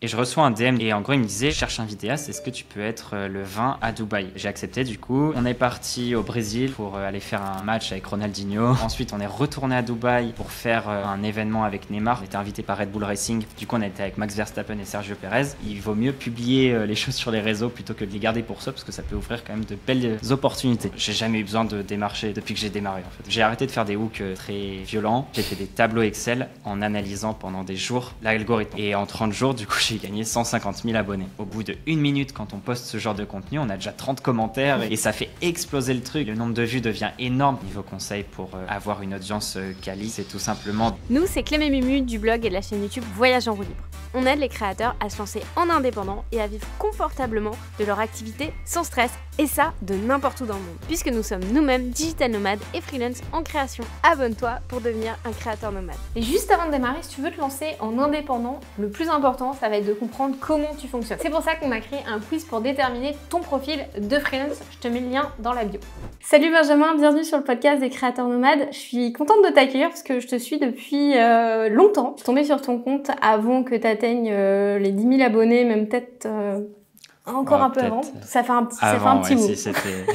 Et je reçois un DM et en gros il me disait: je cherche un vidéaste, est-ce que tu peux être le 20 à Dubaï? J'ai accepté du coup. On est parti au Brésil pour aller faire un match avec Ronaldinho. Ensuite on est retourné à Dubaï pour faire un événement avec Neymar. On était invité par Red Bull Racing. Du coup on était avec Max Verstappen et Sergio Perez. Il vaut mieux publier les choses sur les réseaux plutôt que de les garder pour soi parce que ça peut ouvrir quand même de belles opportunités. J'ai jamais eu besoin de démarcher depuis que j'ai démarré en fait. J'ai arrêté de faire des hooks très violents. J'ai fait des tableaux Excel en analysant pendant des jours l'algorithme. Et en 30 jours du coup j'ai gagné 150 000 abonnés. Au bout de 1 minute, quand on poste ce genre de contenu, on a déjà 30 commentaires et ça fait exploser le truc. Le nombre de vues devient énorme. Niveau conseil pour avoir une audience quali, c'est tout simplement... Nous, c'est Clem et Mumu du blog et de la chaîne YouTube Voyage en roue libre. On aide les créateurs à se lancer en indépendant et à vivre confortablement de leur activité sans stress, et ça de n'importe où dans le monde. Puisque nous sommes nous-mêmes digital nomades et freelance en création. Abonne-toi pour devenir un créateur nomade. Et juste avant de démarrer, si tu veux te lancer en indépendant, le plus important, ça va être de comprendre comment tu fonctionnes. C'est pour ça qu'on a créé un quiz pour déterminer ton profil de freelance. Je te mets le lien dans la bio. Salut Benjamin, bienvenue sur le podcast des créateurs nomades. Je suis contente de t'accueillir parce que je te suis depuis longtemps. Je suis tombée sur ton compte avant que tu atteignes les 10 000 abonnés, même peut-être encore un peu avant. Ça fait un petit bout. Si, c'était...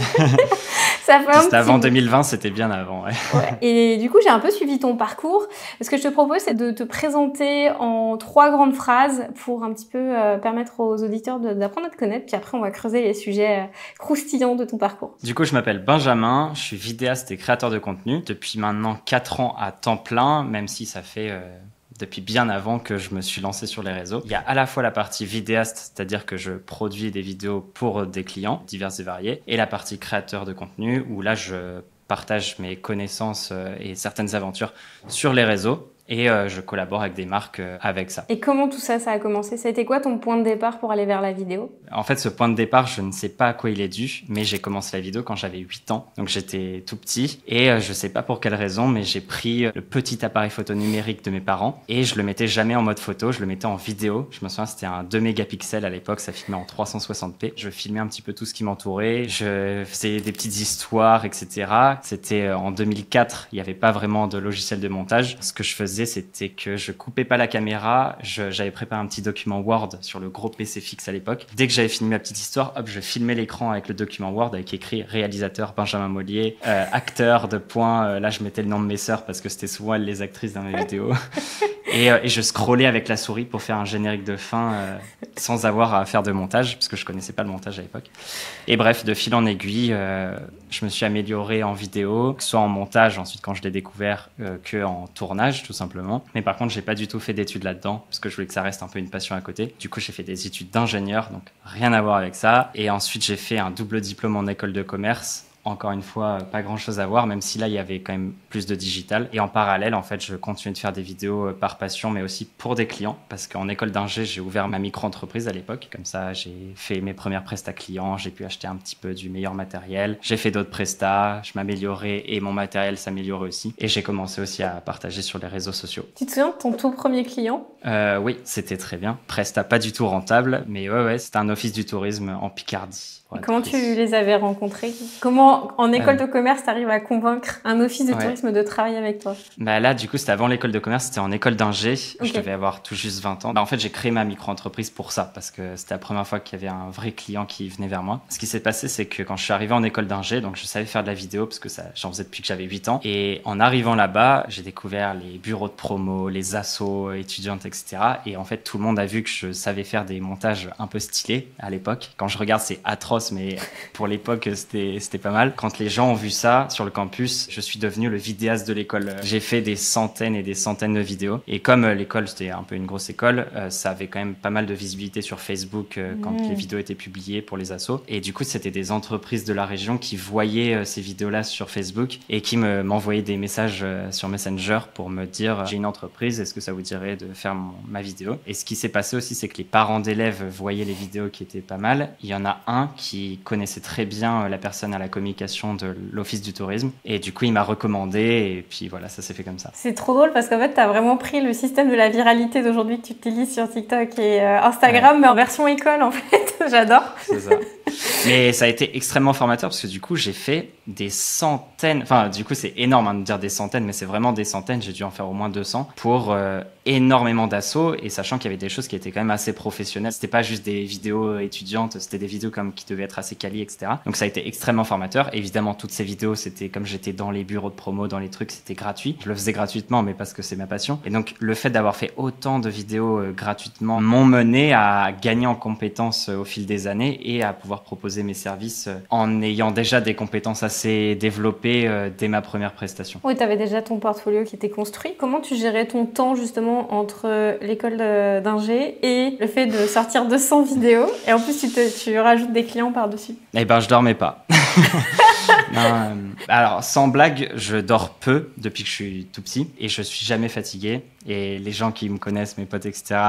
Ça fait Juste avant 2020, c'était bien avant. Ouais. Ouais. Et du coup, j'ai un peu suivi ton parcours. Ce que je te propose, c'est de te présenter en 3 grandes phrases pour un petit peu permettre aux auditeurs d'apprendre à te connaître. Puis après, on va creuser les sujets croustillants de ton parcours. Du coup, je m'appelle Benjamin, je suis vidéaste et créateur de contenu depuis maintenant 4 ans à temps plein, même si ça fait... depuis bien avant que je me suis lancé sur les réseaux. Il y a à la fois la partie vidéaste, c'est-à-dire que je produis des vidéos pour des clients divers et variés, et la partie créateur de contenu, où là, je partage mes connaissances et certaines aventures sur les réseaux. Et je collabore avec des marques avec ça. Et comment tout ça a commencé? Ça a été quoi ton point de départ pour aller vers la vidéo? En fait, ce point de départ, je ne sais pas à quoi il est dû, mais j'ai commencé la vidéo quand j'avais 8 ans. Donc j'étais tout petit et je sais pas pour quelle raison, mais j'ai pris le petit appareil photo numérique de mes parents et je le mettais jamais en mode photo, je le mettais en vidéo. Je me souviens, c'était un 2 mégapixels à l'époque, ça filmait en 360p. Je filmais un petit peu tout ce qui m'entourait, je faisais des petites histoires, etc. C'était en 2004, il n'y avait pas vraiment de logiciel de montage. Ce que je faisais, c'était que je coupais pas la caméra, j'avais préparé un petit document Word sur le gros PC fixe à l'époque. Dès que j'avais fini ma petite histoire, hop, je filmais l'écran avec le document Word avec écrit réalisateur Benjamin Mollier, acteur de points, là je mettais le nom de mes sœurs parce que c'était souvent elles les actrices dans mes vidéos. Et je scrollais avec la souris pour faire un générique de fin sans avoir à faire de montage parce que je connaissais pas le montage à l'époque. Et bref, de fil en aiguille, je me suis amélioré en vidéo, que ce soit en montage ensuite quand je l'ai découvert que en tournage tout simplement. Mais par contre, j'ai pas du tout fait d'études là-dedans parce que je voulais que ça reste un peu une passion à côté. Du coup, j'ai fait des études d'ingénieur, donc rien à voir avec ça. Et ensuite, j'ai fait un double diplôme en école de commerce. Encore une fois, pas grand chose à voir, même si là, il y avait quand même plus de digital. Et en parallèle, en fait, je continue de faire des vidéos par passion, mais aussi pour des clients. Parce qu'en école d'ingé, j'ai ouvert ma micro-entreprise à l'époque. Comme ça, j'ai fait mes premières prestats clients, j'ai pu acheter un petit peu du meilleur matériel. J'ai fait d'autres prestats, je m'améliorais et mon matériel s'améliorait aussi. Et j'ai commencé aussi à partager sur les réseaux sociaux. Tu te souviens de ton tout premier client? Oui, c'était très bien. Prestat pas du tout rentable, mais ouais, c'était un office du tourisme en Picardie. Comment tu les avais rencontrés? Comment, en école de commerce, tu arrives à convaincre un office de tourisme de travailler avec toi? Bah là, du coup, c'était avant l'école de commerce, c'était en école d'ingé. Okay. Je devais avoir tout juste 20 ans. En fait, j'ai créé ma micro-entreprise pour ça, parce que c'était la première fois qu'il y avait un vrai client qui venait vers moi. Ce qui s'est passé, c'est que quand je suis arrivé en école d'ingé, donc je savais faire de la vidéo, parce que j'en faisais depuis que j'avais 8 ans. Et en arrivant là-bas, j'ai découvert les bureaux de promo, les assos étudiantes, etc. Et en fait, tout le monde a vu que je savais faire des montages un peu stylés à l'époque. Quand je regarde, c'est atroce, mais pour l'époque, c'était pas mal. Quand les gens ont vu ça sur le campus, je suis devenu le vidéaste de l'école. J'ai fait des centaines et des centaines de vidéos. Et comme l'école, c'était un peu une grosse école, ça avait quand même pas mal de visibilité sur Facebook quand les vidéos étaient publiées pour les assos. Et du coup, c'était des entreprises de la région qui voyaient ces vidéos-là sur Facebook et qui m'envoyaient des messages sur Messenger pour me dire « J'ai une entreprise, est-ce que ça vous dirait de faire ma vidéo ?» Et ce qui s'est passé aussi, c'est que les parents d'élèves voyaient les vidéos qui étaient pas mal. Il y en a un qui connaissait très bien la personne à la communication de l'office du tourisme. Et du coup, il m'a recommandé et puis voilà, ça s'est fait comme ça. C'est trop drôle parce qu'en fait, tu as vraiment pris le système de la viralité d'aujourd'hui que tu utilises sur TikTok et Instagram, mais en version école en fait. J'adore. C'est ça. Mais ça a été extrêmement formateur parce que du coup, j'ai fait des centaines, enfin, du coup, c'est énorme de dire des centaines, mais c'est vraiment des centaines. J'ai dû en faire au moins 200 pour énormément d'assauts et sachant qu'il y avait des choses qui étaient quand même assez professionnelles. C'était pas juste des vidéos étudiantes, c'était des vidéos comme qui devaient être assez quali, etc. Donc ça a été extrêmement formateur. Évidemment, toutes ces vidéos, c'était comme j'étais dans les bureaux de promo, dans les trucs, c'était gratuit. Je le faisais gratuitement, mais parce que c'est ma passion. Et donc, le fait d'avoir fait autant de vidéos gratuitement m'ont mené à gagner en compétences au fil des années et à pouvoir proposer mes services en ayant déjà des compétences assez développées dès ma première prestation. Oui, tu avais déjà ton portfolio qui était construit. Comment tu gérais ton temps justement entre l'école d'ingé et le fait de sortir 200 vidéos et en plus tu rajoutes des clients par-dessus? Eh ben, je dormais pas. Non, alors, sans blague, je dors peu depuis que je suis tout petit et je suis jamais fatigué. Et les gens qui me connaissent, mes potes, etc.,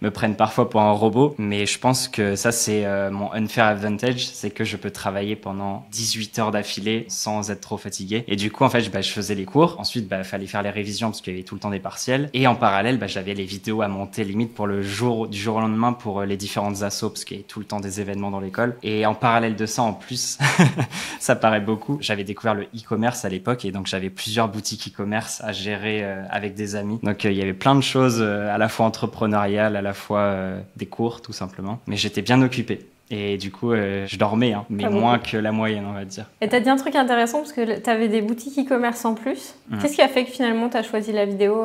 me prennent parfois pour un robot. Mais je pense que ça, c'est mon unfair advantage, c'est que je peux travailler pendant 18 heures d'affilée sans être trop fatigué. Et du coup, en fait, je faisais les cours. Ensuite, fallait faire les révisions parce qu'il y avait tout le temps des partiels. Et en parallèle, j'avais les vidéos à monter limite pour du jour au lendemain pour les différentes assos parce qu'il y avait tout le temps des événements dans l'école. Et en parallèle de ça, en plus, ça paraît beaucoup. J'avais découvert le e-commerce à l'époque et donc j'avais plusieurs boutiques e-commerce à gérer avec des amis. Donc il y avait plein de choses à la fois entrepreneuriales, à la fois des cours tout simplement. Mais j'étais bien occupé. Et du coup, je dormais, mais moins que la moyenne, on va dire. Et tu as dit un truc intéressant parce que tu avais des boutiques e-commerce en plus. Qu'est-ce qui a fait que finalement tu as choisi la vidéo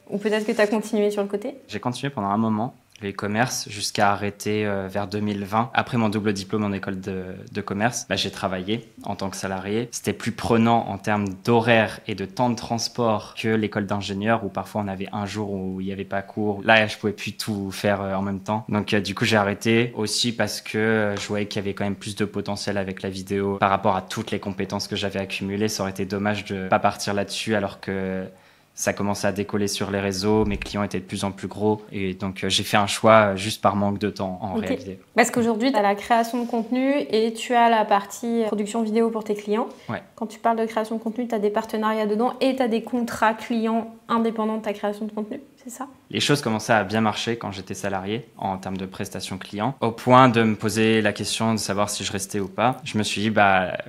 ou peut-être que tu as continué sur le côté? J'ai continué pendant un moment. Le e-commerce jusqu'à arrêter vers 2020. Après mon double diplôme en école de commerce, j'ai travaillé en tant que salarié. C'était plus prenant en termes d'horaire et de temps de transport que l'école d'ingénieur où parfois on avait un jour où il n'y avait pas cours. Là, je pouvais plus tout faire en même temps. Donc du coup, j'ai arrêté aussi parce que je voyais qu'il y avait quand même plus de potentiel avec la vidéo par rapport à toutes les compétences que j'avais accumulées. Ça aurait été dommage de pas partir là-dessus alors que ça commençait à décoller sur les réseaux, mes clients étaient de plus en plus gros et donc j'ai fait un choix juste par manque de temps en réalité. Parce qu'aujourd'hui, tu as la création de contenu et tu as la partie production vidéo pour tes clients. Ouais. Quand tu parles de création de contenu, tu as des partenariats dedans et tu as des contrats clients indépendants de ta création de contenu, c'est ça? Les choses commençaient à bien marcher quand j'étais salarié en termes de prestations clients, au point de me poser la question de savoir si je restais ou pas. Je me suis dit,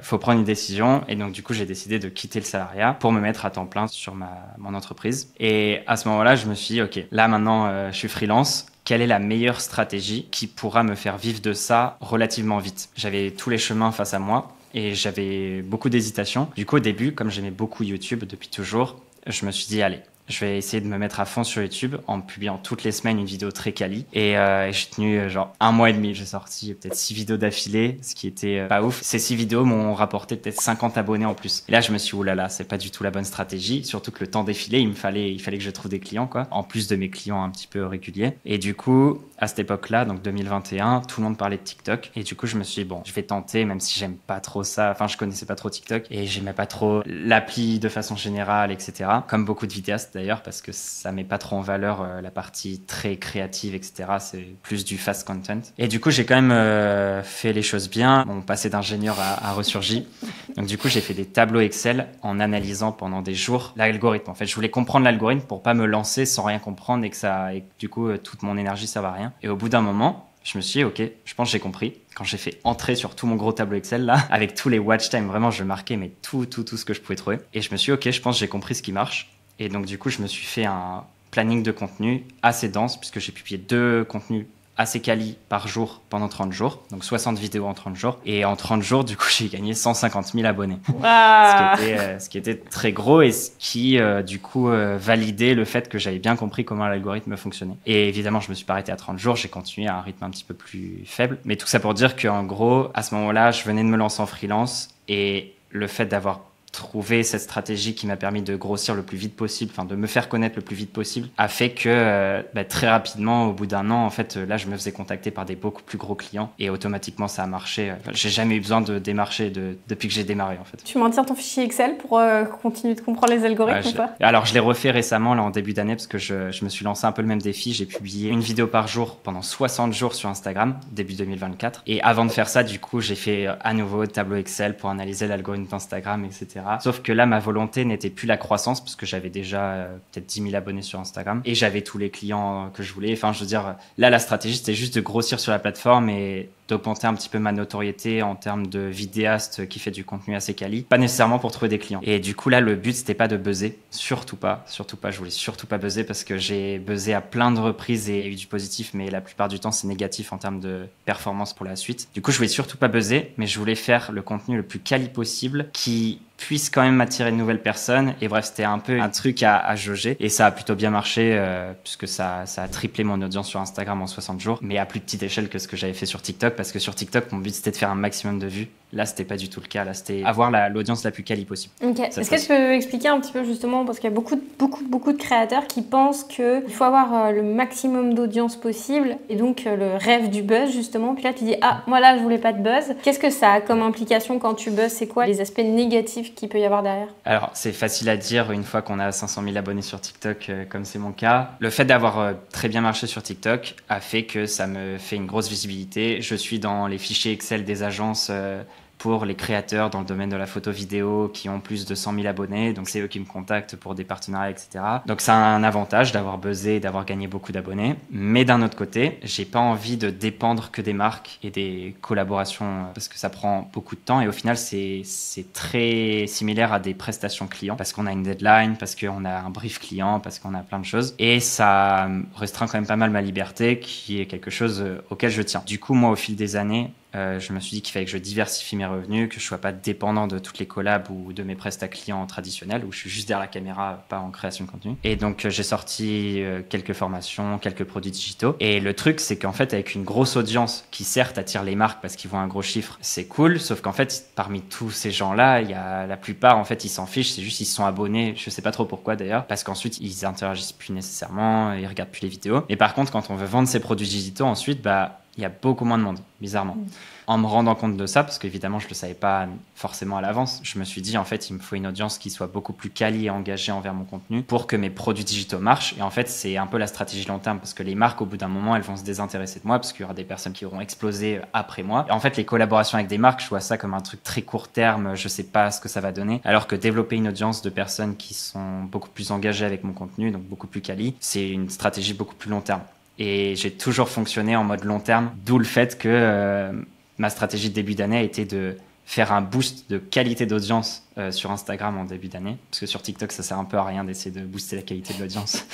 faut prendre une décision et donc du coup, j'ai décidé de quitter le salariat pour me mettre à temps plein sur mon entreprise. Et à ce moment-là, je me suis dit, ok, là maintenant, je suis freelance. Quelle est la meilleure stratégie qui pourra me faire vivre de ça relativement vite? J'avais tous les chemins face à moi et j'avais beaucoup d'hésitations. Du coup, au début, comme j'aimais beaucoup YouTube depuis toujours, je me suis dit, allez, je vais essayer de me mettre à fond sur YouTube en publiant toutes les semaines une vidéo très quali. Et j'ai tenu genre 1 mois et demi. J'ai sorti peut-être 6 vidéos d'affilée, ce qui était pas ouf. Ces 6 vidéos m'ont rapporté peut-être 50 abonnés en plus. Et là, je me suis dit, oulala, c'est pas du tout la bonne stratégie. Surtout que le temps défilait, il fallait que je trouve des clients, quoi. En plus de mes clients un petit peu réguliers. Et du coup, à cette époque-là, donc 2021, tout le monde parlait de TikTok. Et du coup, je me suis dit, bon, je vais tenter, même si j'aime pas trop ça. Enfin, je connaissais pas trop TikTok et j'aimais pas trop l'appli de façon générale, etc. Comme beaucoup de vidéastes d'ailleurs, parce que ça met pas trop en valeur la partie très créative, etc. C'est plus du fast content. Et du coup, j'ai quand même fait les choses bien. Mon passé d'ingénieur a ressurgi. Donc du coup, j'ai fait des tableaux Excel en analysant pendant des jours l'algorithme. En fait, je voulais comprendre l'algorithme pour pas me lancer sans rien comprendre et que du coup, toute mon énergie, ça va à rien. Et au bout d'un moment, je me suis dit, ok, je pense que j'ai compris. Quand j'ai fait entrer sur tout mon gros tableau Excel là, avec tous les watch time, vraiment, je marquais mais tout ce que je pouvais trouver. Et je me suis dit, ok, je pense que j'ai compris ce qui marche. Et donc, du coup, je me suis fait un planning de contenu assez dense puisque j'ai publié 2 contenus assez quali par jour pendant 30 jours. Donc, 60 vidéos en 30 jours. Et en 30 jours, du coup, j'ai gagné 150 000 abonnés. Wow. Ce qui était très gros et ce qui, du coup, validait le fait que j'avais bien compris comment l'algorithme fonctionnait. Et évidemment, je me suis pas arrêté à 30 jours. J'ai continué à un rythme un petit peu plus faible. Mais tout ça pour dire qu'en gros, à ce moment-là, je venais de me lancer en freelance et le fait d'avoir trouver cette stratégie qui m'a permis de grossir le plus vite possible, enfin de me faire connaître le plus vite possible, a fait que très rapidement, au bout d'1 an, en fait, là, je me faisais contacter par des beaucoup plus gros clients et automatiquement, ça a marché. J'ai jamais eu besoin de démarcher depuis que j'ai démarré, en fait. Tu maintiens ton fichier Excel pour continuer de comprendre les algorithmes ou pas? Alors, je l'ai refait récemment, là, en début d'année, parce que je me suis lancé un peu le même défi. J'ai publié une vidéo par jour pendant 60 jours sur Instagram, début 2024. Et avant de faire ça, du coup, j'ai fait à nouveau tableau Excel pour analyser l'algorithme d'Instagram, etc. Sauf que là, ma volonté n'était plus la croissance parce que j'avais déjà peut-être 10 000 abonnés sur Instagram et j'avais tous les clients que je voulais. Enfin, je veux dire, là, la stratégie, c'était juste de grossir sur la plateforme et d'augmenter un petit peu ma notoriété en termes de vidéaste qui fait du contenu assez quali. Pas nécessairement pour trouver des clients. Et du coup, là, le but, c'était pas de buzzer. Surtout pas. Je voulais surtout pas buzzer parce que j'ai buzzé à plein de reprises et eu du positif, mais la plupart du temps, c'est négatif en termes de performance pour la suite. Du coup, je voulais surtout pas buzzer, mais je voulais faire le contenu le plus quali possible qui puisse quand même attirer de nouvelles personnes. Et bref, c'était un peu un truc à jauger. Et ça a plutôt bien marché puisque ça a triplé mon audience sur Instagram en 60 jours, mais à plus petite échelle que ce que j'avais fait sur TikTok, parce que sur TikTok, mon but, c'était de faire un maximum de vues. Là, c'était pas du tout le cas. Là, c'était avoir l'audience la plus quali possible. Ok. Est-ce que tu peux expliquer un petit peu justement, parce qu'il y a beaucoup de créateurs qui pensent qu'il faut avoir le maximum d'audience possible et donc le rêve du buzz justement. Puis là, tu dis moi là, je voulais pas de buzz. Qu'est-ce que ça a comme implication quand tu buzzes? C'est quoi les aspects négatifs qu'il peut y avoir derrière? Alors, c'est facile à dire une fois qu'on a 500 000 abonnés sur TikTok, comme c'est mon cas. Le fait d'avoir très bien marché sur TikTok a fait que ça me fait une grosse visibilité. Je suis dans les fichiers Excel des agences pour les créateurs dans le domaine de la photo vidéo qui ont plus de 100 000 abonnés. Donc, c'est eux qui me contactent pour des partenariats, etc. Donc, ça a un avantage d'avoir buzzé et d'avoir gagné beaucoup d'abonnés. Mais d'un autre côté, j'ai pas envie de dépendre que des marques et des collaborations parce que ça prend beaucoup de temps. Et au final, c'est très similaire à des prestations clients parce qu'on a une deadline, parce qu'on a un brief client, parce qu'on a plein de choses. Et ça restreint quand même pas mal ma liberté qui est quelque chose auquel je tiens. Du coup, moi, au fil des années, je me suis dit qu'il fallait que je diversifie mes revenus, que je sois pas dépendant de toutes les collabs ou de mes prestats clients traditionnels où je suis juste derrière la caméra, pas en création de contenu. Et donc j'ai sorti quelques formations, quelques produits digitaux. Et le truc, c'est qu'en fait, avec une grosse audience qui certes attire les marques parce qu'ils voient un gros chiffre, c'est cool. Sauf qu'en fait, parmi tous ces gens-là, il y a la plupart, en fait, ils s'en fichent. C'est juste ils se sont abonnés. Je sais pas trop pourquoi d'ailleurs, parce qu'ensuite ils interagissent plus nécessairement, ils regardent plus les vidéos. Mais par contre, quand on veut vendre ces produits digitaux, ensuite, il y a beaucoup moins de monde, bizarrement. En me rendant compte de ça, parce qu'évidemment, je ne le savais pas forcément à l'avance, je me suis dit, en fait, il me faut une audience qui soit beaucoup plus quali et engagée envers mon contenu pour que mes produits digitaux marchent. Et en fait, c'est un peu la stratégie long terme, parce que les marques, au bout d'un moment, elles vont se désintéresser de moi, parce qu'il y aura des personnes qui auront explosé après moi. Et en fait, les collaborations avec des marques, je vois ça comme un truc très court terme, je ne sais pas ce que ça va donner. Alors que développer une audience de personnes qui sont beaucoup plus engagées avec mon contenu, donc beaucoup plus quali, c'est une stratégie beaucoup plus long terme. Et j'ai toujours fonctionné en mode long terme, d'où le fait que ma stratégie de début d'année a été de faire un boost de qualité d'audience sur Instagram en début d'année. Parce que sur TikTok, ça sert un peu à rien d'essayer de booster la qualité de l'audience.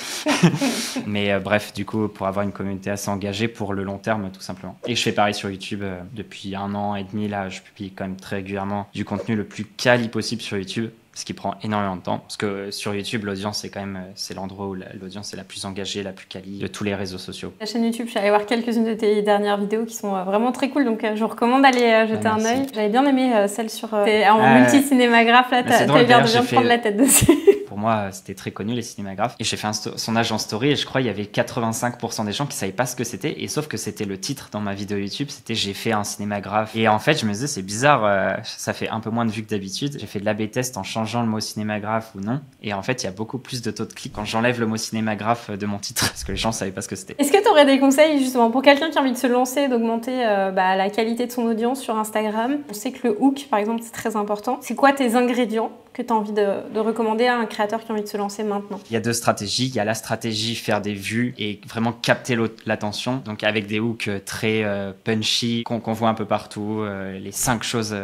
Mais bref, du coup, pour avoir une communauté assez engagée pour le long terme, tout simplement. Et je fais pareil sur YouTube depuis 1 an et demi. Là, je publie quand même très régulièrement du contenu le plus quali possible sur YouTube. Ce qui prend énormément de temps. Parce que sur YouTube, l'audience, c'est quand même c'est l'endroit où l'audience est la plus engagée, la plus quali de tous les réseaux sociaux. La chaîne YouTube, je suis allée voir quelques-unes de tes dernières vidéos qui sont vraiment très cool. Donc, je vous recommande d'aller jeter un œil. J'avais bien aimé celle sur en multi-cinémagraphe. Là, t'as l'air de bien te prendre la tête dessus. Pour moi, c'était très connu, les cinémagraphes. Et j'ai fait un sondage en story et je crois qu'il y avait 85% des gens qui savaient pas ce que c'était. Et sauf que c'était le titre dans ma vidéo YouTube, c'était j'ai fait un cinémagraphe. Et en fait, je me disais, c'est bizarre, ça fait un peu moins de vues que d'habitude. J'ai fait de l'A/B test en changeant le mot cinémagraphe ou non. Et en fait, il y a beaucoup plus de taux de clics quand j'enlève le mot cinémagraphe de mon titre parce que les gens savaient pas ce que c'était. Est-ce que tu aurais des conseils justement pour quelqu'un qui a envie de se lancer, d'augmenter la qualité de son audience sur Instagram? On sait que le hook, par exemple, c'est très important. C'est quoi tes ingrédients que tu as envie de recommander à un créateur qui a envie de se lancer maintenant? Il y a 2 stratégies. Il y a la stratégie faire des vues et vraiment capter l'attention. Donc avec des hooks très punchy qu'on voit un peu partout. Les 5 choses,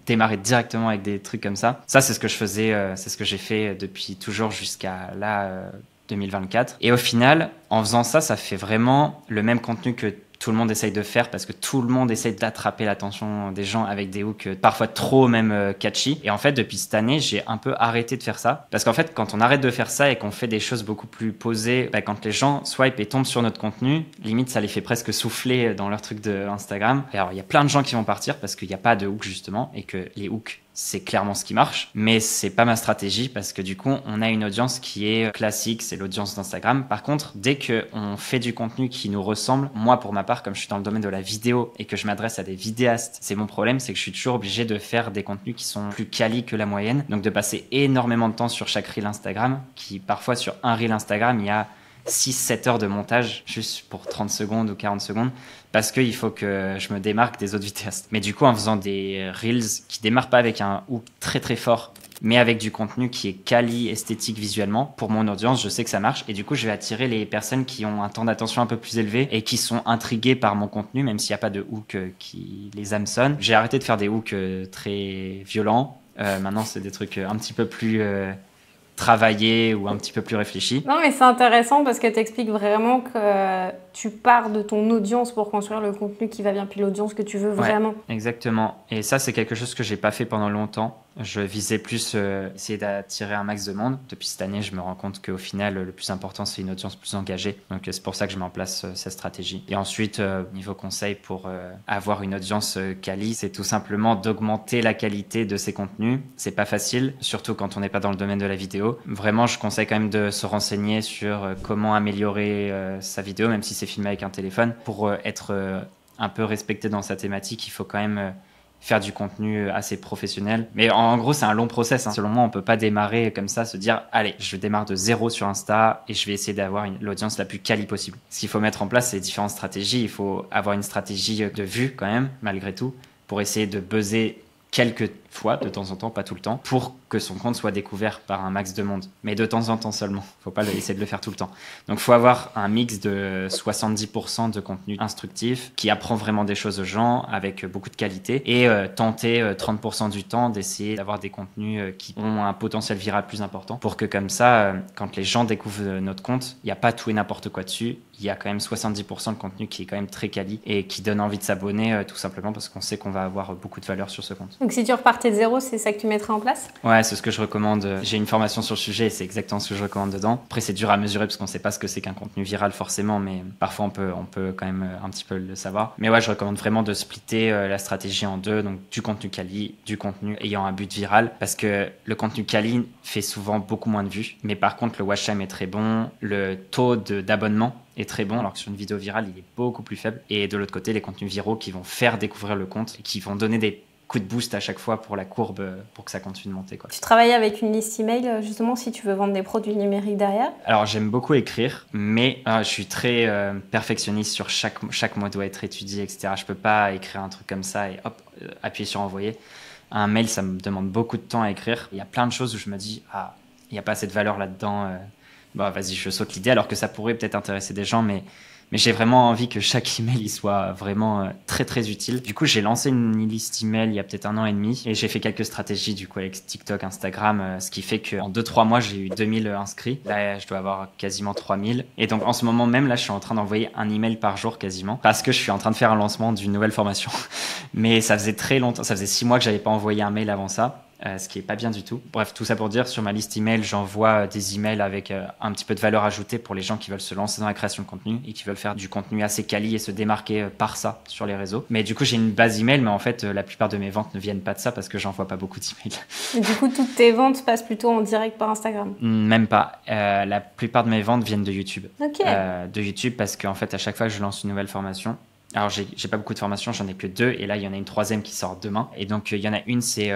démarrer directement avec des trucs comme ça. Ça, c'est ce que je faisais, c'est ce que j'ai fait depuis toujours jusqu'à là, 2024. Et au final, en faisant ça, ça fait vraiment le même contenu que tout le monde essaye de faire parce que tout le monde essaye d'attraper l'attention des gens avec des hooks parfois trop même catchy. Et en fait, depuis cette année, j'ai un peu arrêté de faire ça. Parce qu'en fait, quand on arrête de faire ça et qu'on fait des choses beaucoup plus posées, quand les gens swipe et tombent sur notre contenu, limite, ça les fait presque souffler dans leur truc de Instagram. Et alors, il y a plein de gens qui vont partir parce qu'il n'y a pas de hook justement et que les hooks, c'est clairement ce qui marche, mais c'est pas ma stratégie parce que du coup, on a une audience qui est classique, c'est l'audience d'Instagram. Par contre, dès qu'on fait du contenu qui nous ressemble, moi pour ma part, comme je suis dans le domaine de la vidéo et que je m'adresse à des vidéastes, c'est mon problème, c'est que je suis toujours obligé de faire des contenus qui sont plus quali que la moyenne. Donc de passer énormément de temps sur chaque reel Instagram, qui parfois sur un reel Instagram, il y a 6-7 heures de montage juste pour 30 secondes ou 40 secondes parce qu'il faut que je me démarque des autres vidéastes. Mais du coup, en faisant des reels qui démarrent pas avec un hook très très fort mais avec du contenu qui est quali, esthétique visuellement. Pour mon audience, je sais que ça marche et du coup, je vais attirer les personnes qui ont un temps d'attention un peu plus élevé et qui sont intriguées par mon contenu, même s'il n'y a pas de hook qui les hameçonne. J'ai arrêté de faire des hooks très violents. Maintenant, c'est des trucs un petit peu plus travaillés ou un petit peu plus réfléchis. Non, mais c'est intéressant parce que tu expliques vraiment que tu pars de ton audience pour construire le contenu qui va bien, puis l'audience que tu veux vraiment. Ouais, exactement. Et ça, c'est quelque chose que j'ai pas fait pendant longtemps. Je visais plus essayer d'attirer un max de monde. Depuis cette année, je me rends compte qu'au final, le plus important, c'est une audience plus engagée. Donc, c'est pour ça que je mets en place cette stratégie. Et ensuite, niveau conseil pour avoir une audience quali, c'est tout simplement d'augmenter la qualité de ses contenus. C'est pas facile, surtout quand on n'est pas dans le domaine de la vidéo. Vraiment, je conseille quand même de se renseigner sur comment améliorer sa vidéo, même si c'est filmé avec un téléphone. Pour être un peu respecté dans sa thématique, il faut quand même faire du contenu assez professionnel. Mais en gros, c'est un long process. Selon moi, on peut pas démarrer comme ça, se dire « Allez, je démarre de zéro sur Insta et je vais essayer d'avoir l'audience la plus quali possible. » Ce qu'il faut mettre en place, c'est différentes stratégies. Il faut avoir une stratégie de vue quand même, malgré tout, pour essayer de buzzer quelques fois, de temps en temps, pas tout le temps, pour que son compte soit découvert par un max de monde. Mais de temps en temps seulement. Faut pas essayer de le faire tout le temps. Donc, faut avoir un mix de 70% de contenu instructif qui apprend vraiment des choses aux gens avec beaucoup de qualité et tenter 30% du temps d'essayer d'avoir des contenus qui ont un potentiel viral plus important pour que comme ça, quand les gens découvrent notre compte, il n'y a pas tout et n'importe quoi dessus. Il y a quand même 70% de contenu qui est quand même très quali et qui donne envie de s'abonner tout simplement parce qu'on sait qu'on va avoir beaucoup de valeur sur ce compte. Donc, si tu repartais de zéro, c'est ça que tu mettrais en place? Ouais, c'est ce que je recommande. J'ai une formation sur le sujet et c'est exactement ce que je recommande dedans. Après, c'est dur à mesurer parce qu'on sait pas ce que c'est qu'un contenu viral forcément, mais parfois on peut quand même un petit peu le savoir. Mais ouais, je recommande vraiment de splitter la stratégie en deux, donc du contenu quali, du contenu ayant un but viral, parce que le contenu quali fait souvent beaucoup moins de vues, mais par contre le watch time est très bon, le taux d'abonnement est très bon, alors que sur une vidéo virale, il est beaucoup plus faible. Et de l'autre côté, les contenus viraux qui vont faire découvrir le compte et qui vont donner des coup de boost à chaque fois pour la courbe, pour que ça continue de monter, quoi. Tu travailles avec une liste email justement si tu veux vendre des produits numériques derrière? Alors j'aime beaucoup écrire, mais je suis très perfectionniste sur chaque mot doit être étudié, etc. Je peux pas écrire un truc comme ça et hop, appuyer sur envoyer. Un mail, ça me demande beaucoup de temps à écrire. Il y a plein de choses où je me dis, il n'y a pas assez de valeur là-dedans. Bon, vas-y, je saute l'idée, alors que ça pourrait peut-être intéresser des gens, mais j'ai vraiment envie que chaque email il soit vraiment très très utile. Du coup, j'ai lancé une liste email il y a peut-être 1 an et demi et j'ai fait quelques stratégies du coup avec TikTok, Instagram, ce qui fait qu'en 2-3 mois, j'ai eu 2000 inscrits. Là, je dois avoir quasiment 3000. Et donc en ce moment même, là, je suis en train d'envoyer un email par jour quasiment parce que je suis en train de faire un lancement d'une nouvelle formation. Mais ça faisait très longtemps, ça faisait 6 mois que j'avais pas envoyé un mail avant ça. Ce qui est pas bien du tout. Bref, tout ça pour dire, sur ma liste email, j'envoie des emails avec un petit peu de valeur ajoutée pour les gens qui veulent se lancer dans la création de contenu et qui veulent faire du contenu assez quali et se démarquer par ça sur les réseaux. Mais du coup, j'ai une base email, mais en fait, la plupart de mes ventes ne viennent pas de ça parce que j'envoie pas beaucoup d'emails. Et du coup, toutes tes ventes passent plutôt en direct par Instagram? Même pas. La plupart de mes ventes viennent de YouTube. Ok. De YouTube parce qu'en fait, à chaque fois que je lance une nouvelle formation, alors j'ai pas beaucoup de formations, j'en ai que 2 et là, il y en a une 3e qui sort demain. Et donc, il y en a une, c'est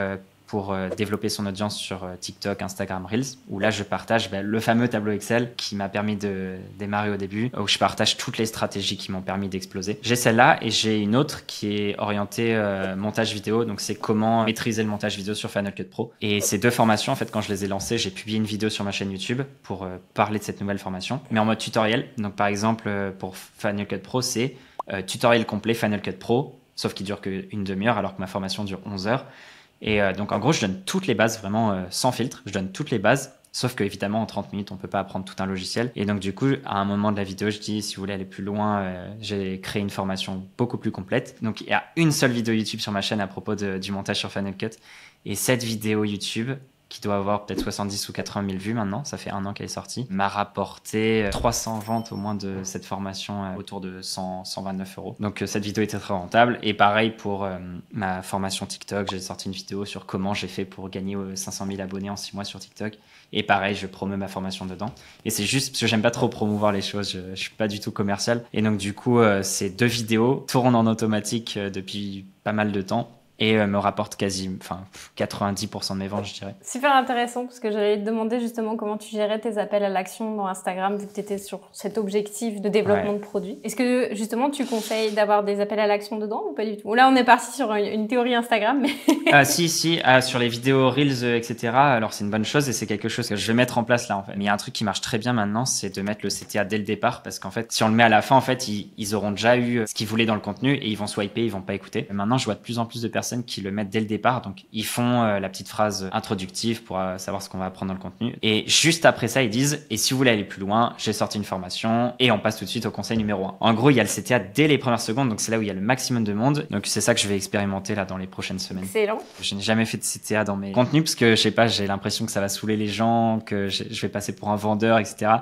pour développer son audience sur TikTok, Instagram, Reels, où là je partage le fameux tableau Excel qui m'a permis de démarrer au début, où je partage toutes les stratégies qui m'ont permis d'exploser. J'ai celle-là et j'ai une autre qui est orientée montage vidéo, donc c'est comment maîtriser le montage vidéo sur Final Cut Pro. Et ces 2 formations, en fait, quand je les ai lancées, j'ai publié une vidéo sur ma chaîne YouTube pour parler de cette nouvelle formation, mais en mode tutoriel. Donc par exemple, pour Final Cut Pro, c'est tutoriel complet Final Cut Pro, sauf qu'il dure qu'une demi-heure alors que ma formation dure 11 heures. Et donc en gros, je donne toutes les bases vraiment sans filtre. Je donne toutes les bases, sauf qu'évidemment en 30 minutes, on peut pas apprendre tout un logiciel. Et donc du coup, à un moment de la vidéo, je dis si vous voulez aller plus loin, j'ai créé une formation beaucoup plus complète. Donc il y a une seule vidéo YouTube sur ma chaîne à propos du montage sur Final Cut. Et cette vidéo YouTube, qui doit avoir peut-être 70 ou 80 000 vues maintenant, ça fait 1 an qu'elle est sortie, m'a rapporté 300 ventes au moins de cette formation, autour de 129 €. Donc cette vidéo était très rentable. Et pareil pour ma formation TikTok, j'ai sorti une vidéo sur comment j'ai fait pour gagner 500 000 abonnés en 6 mois sur TikTok. Et pareil, je promeux ma formation dedans. Et c'est juste parce que j'aime pas trop promouvoir les choses, je suis pas du tout commercial. Et donc du coup, ces 2 vidéos tournent en automatique depuis pas mal de temps. et me rapporte 90% de mes ventes, je dirais. Super intéressant, parce que j'allais te demander justement comment tu gérais tes appels à l'action dans Instagram, vu que tu étais sur cet objectif de développement de produits. Est-ce que justement tu conseilles d'avoir des appels à l'action dedans ou pas du tout? Là, on est parti sur une théorie Instagram, mais... Si, sur les vidéos Reels, etc. Alors, c'est une bonne chose et c'est quelque chose que je vais mettre en place là, en fait. Mais il y a un truc qui marche très bien maintenant, c'est de mettre le CTA dès le départ, parce qu'en fait, si on le met à la fin, en fait, ils auront déjà eu ce qu'ils voulaient dans le contenu et ils vont swiper, ils vont pas écouter. Et maintenant, je vois de plus en plus de personnes qui le mettent dès le départ, donc ils font la petite phrase introductive pour savoir ce qu'on va apprendre dans le contenu. Et juste après ça, ils disent, et si vous voulez aller plus loin, j'ai sorti une formation et on passe tout de suite au conseil numéro 1. En gros, il y a le CTA dès les premières secondes, donc c'est là où il y a le maximum de monde. Donc c'est ça que je vais expérimenter là dans les prochaines semaines. Excellent. Je n'ai jamais fait de CTA dans mes contenus parce que je sais pas, j'ai l'impression que ça va saouler les gens, que je vais passer pour un vendeur, etc.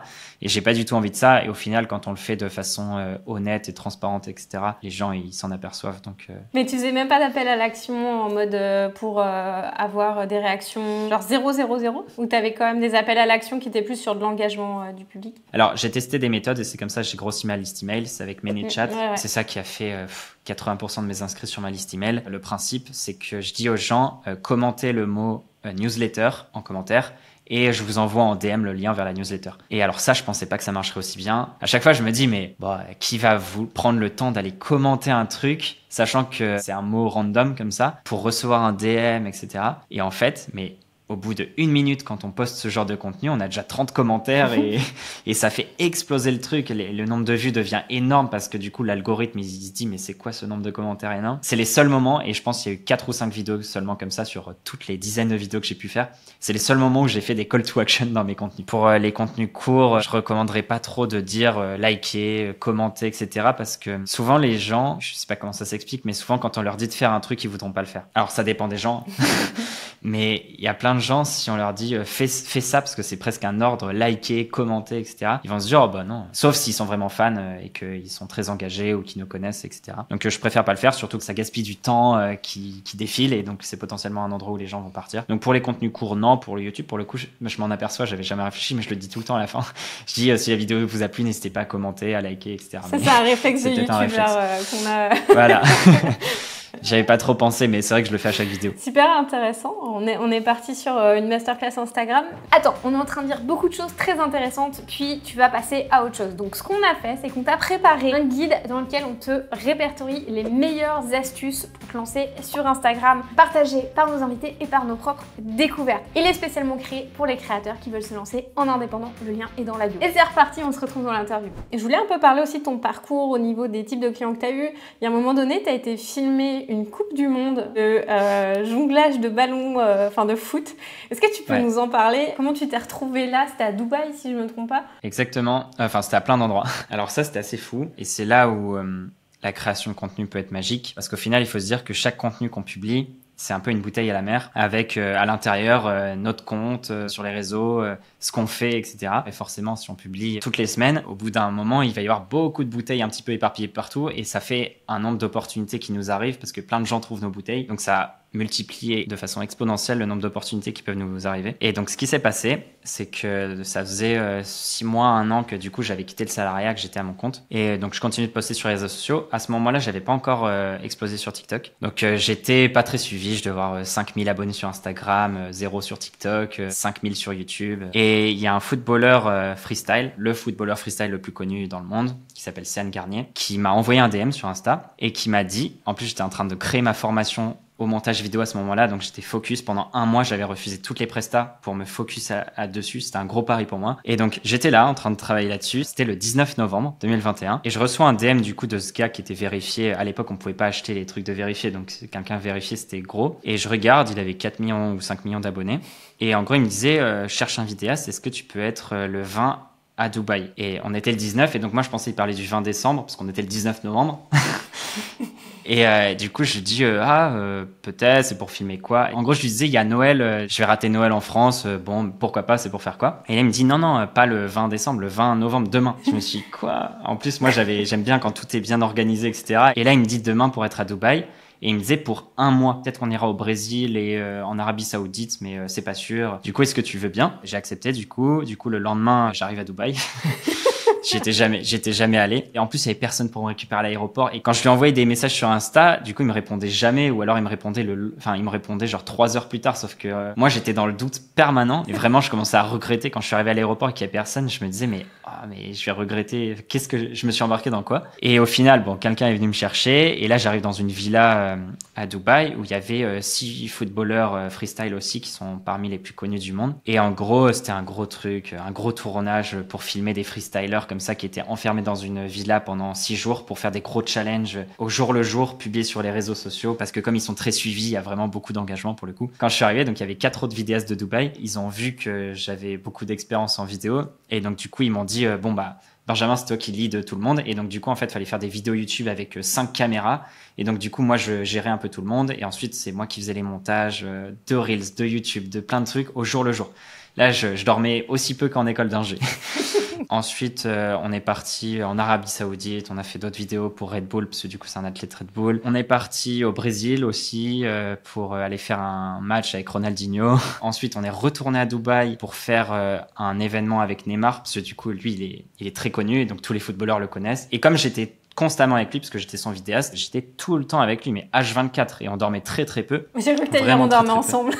Et j'ai pas du tout envie de ça. Et au final, quand on le fait de façon honnête et transparente, etc., les gens ils s'en aperçoivent. Donc. Mais tu faisais même pas d'appel à l'action en mode pour avoir des réactions genre 000 ou t'avais quand même des appels à l'action qui étaient plus sur de l'engagement du public? Alors j'ai testé des méthodes et c'est comme ça que j'ai grossi ma liste email. C'est avec ManyChat. Ouais. C'est ça qui a fait 80% de mes inscrits sur ma liste email. Le principe, c'est que je dis aux gens commentez le mot newsletter en commentaire. Et je vous envoie en DM le lien vers la newsletter. Et alors ça, je pensais pas que ça marcherait aussi bien. À chaque fois, je me dis, mais qui va vous prendre le temps d'aller commenter un truc, sachant que c'est un mot random comme ça, pour recevoir un DM, etc. Et en fait, au bout de 1 minute, quand on poste ce genre de contenu, on a déjà 30 commentaires et ça fait exploser le truc. Le nombre de vues devient énorme parce que du coup, l'algorithme, il se dit, mais c'est quoi ce nombre de commentaires énorme? C'est les seuls moments, et je pense qu'il y a eu 4 ou 5 vidéos seulement comme ça sur toutes les dizaines de vidéos que j'ai pu faire. C'est les seuls moments où j'ai fait des call to action dans mes contenus. Pour les contenus courts, je recommanderais pas trop de dire liker, commenter, etc. parce que souvent les gens, je sais pas comment ça s'explique, mais souvent quand on leur dit de faire un truc, ils voudront pas le faire. Alors ça dépend des gens. Mais il y a plein de gens, si on leur dit fais ça, parce que c'est presque un ordre, liker, commenter, etc., ils vont se dire non. Sauf s'ils sont vraiment fans et qu'ils sont très engagés ou qu'ils nous connaissent, etc. Donc je préfère pas le faire, surtout que ça gaspille du temps qui défile et donc c'est potentiellement un endroit où les gens vont partir. Donc pour les contenus courts, non. Pour le YouTube, pour le coup, je m'en aperçois, j'avais jamais réfléchi, mais je le dis tout le temps à la fin. Je dis si la vidéo vous a plu, n'hésitez pas à commenter, à liker, etc. Ça, c'est un réflexe de YouTubeur qu'on a. Voilà. J'avais pas trop pensé, mais c'est vrai que je le fais à chaque vidéo. Super intéressant. On est parti sur une masterclass Instagram. Attends, on est en train de dire beaucoup de choses très intéressantes, puis tu vas passer à autre chose. Donc ce qu'on a fait, c'est qu'on t'a préparé un guide dans lequel on te répertorie les meilleures astuces pour te lancer sur Instagram, partagées par nos invités et par nos propres découvertes. Il est spécialement créé pour les créateurs qui veulent se lancer en indépendant. Le lien est dans la bio. Et c'est reparti, on se retrouve dans l'interview. Et je voulais un peu parler aussi de ton parcours au niveau des types de clients que tu as eu. Il y a un moment donné, tu as été filmé une coupe du monde de jonglage de ballons, de foot. Est-ce que tu peux nous en parler? Comment tu t'es retrouvé là? C'était à Dubaï, si je ne me trompe pas? Exactement. Enfin, c'était à plein d'endroits. Alors ça, c'était assez fou. Et c'est là où la création de contenu peut être magique. Parce qu'au final, il faut se dire que chaque contenu qu'on publie, c'est un peu une bouteille à la mer avec à l'intérieur notre compte sur les réseaux, ce qu'on fait, etc. Et forcément, si on publie toutes les semaines, au bout d'un moment, il va y avoir beaucoup de bouteilles un petit peu éparpillées partout et ça fait un nombre d'opportunités qui nous arrivent parce que plein de gens trouvent nos bouteilles. Donc ça multiplier de façon exponentielle le nombre d'opportunités qui peuvent nous arriver. Et donc, ce qui s'est passé, c'est que ça faisait 6 mois, 1 an que du coup, j'avais quitté le salariat, que j'étais à mon compte. Et donc, je continue de poster sur les réseaux sociaux. À ce moment-là, j'avais pas encore explosé sur TikTok. Donc, j'étais pas très suivi. Je devais avoir 5000 abonnés sur Instagram, 0 sur TikTok, 5000 sur YouTube. Et il y a un footballeur freestyle, le footballeur freestyle le plus connu dans le monde, qui s'appelle Céane Garnier, qui m'a envoyé un DM sur Insta et qui m'a dit, en plus, j'étais en train de créer ma formation au montage vidéo à ce moment-là, donc j'étais focus pendant 1 mois, j'avais refusé toutes les prestats pour me focus à dessus, c'était un gros pari pour moi. Et donc j'étais là en train de travailler là-dessus, c'était le 19 novembre 2021 et je reçois un DM du coup de ce gars qui était vérifié. À l'époque on pouvait pas acheter les trucs de vérifié, donc quelqu'un vérifié c'était gros. Et je regarde, il avait 4 millions ou 5 millions d'abonnés et en gros il me disait cherche un vidéaste, est-ce que tu peux être le 20 à Dubaï? Et on était le 19 et donc moi je pensais qu'il parlait du 20 décembre parce qu'on était le 19 novembre. Et du coup, je lui dis peut-être, c'est pour filmer quoi? En gros, je lui disais, il y a Noël, je vais rater Noël en France, bon, pourquoi pas, c'est pour faire quoi? Et là, il me dit, non, pas le 20 décembre, le 20 novembre, demain. Je me suis dit, quoi? En plus, moi, j'aime bien quand tout est bien organisé, etc. Et là, il me dit demain pour être à Dubaï. Et il me disait pour 1 mois. Peut-être qu'on ira au Brésil et en Arabie Saoudite, mais c'est pas sûr. Du coup, est-ce que tu veux bien? J'ai accepté, du coup, le lendemain, j'arrive à Dubaï. J'étais jamais allé. Et en plus, il y avait personne pour me récupérer à l'aéroport. Et quand je lui envoyais des messages sur Insta, du coup, il me répondait jamais, ou alors il me répondait genre 3 heures plus tard. Sauf que moi, j'étais dans le doute permanent. Et vraiment, je commençais à regretter quand je suis arrivé à l'aéroport et qu'il y avait personne. Je me disais, mais je vais regretter. Qu'est-ce que je me suis embarqué dans quoi? Et au final, bon, quelqu'un est venu me chercher. Et là, j'arrive dans une villa à Dubaï où il y avait 6 footballeurs freestyle aussi qui sont parmi les plus connus du monde. Et en gros, c'était un gros truc, un gros tournage pour filmer des freestylers comme ça qui étaient enfermés dans une villa pendant 6 jours pour faire des gros challenges au jour le jour, publiés sur les réseaux sociaux parce que comme ils sont très suivis, il y a vraiment beaucoup d'engagement pour le coup. Quand je suis arrivé, donc il y avait 4 autres vidéastes de Dubaï, ils ont vu que j'avais beaucoup d'expérience en vidéo et donc du coup ils m'ont dit Benjamin, c'est toi qui lead tout le monde. Et donc, du coup, en fait, il fallait faire des vidéos YouTube avec 5 caméras. Et donc, du coup, moi, je gérais un peu tout le monde. Et ensuite, c'est moi qui faisais les montages de Reels, de YouTube, de plein de trucs au jour le jour. Là, je dormais aussi peu qu'en école d'ingé. Ensuite, on est parti en Arabie Saoudite. On a fait d'autres vidéos pour Red Bull, parce que du coup, c'est un athlète Red Bull. On est parti au Brésil aussi pour aller faire un match avec Ronaldinho. Ensuite, on est retourné à Dubaï pour faire un événement avec Neymar, parce que du coup, lui, il est très connu, et donc tous les footballeurs le connaissent. Et comme j'étais constamment avec lui, parce que j'étais son vidéaste, j'étais tout le temps avec lui, mais H24, et on dormait très très peu. J'ai cru que t'allais dire on dormait ensemble.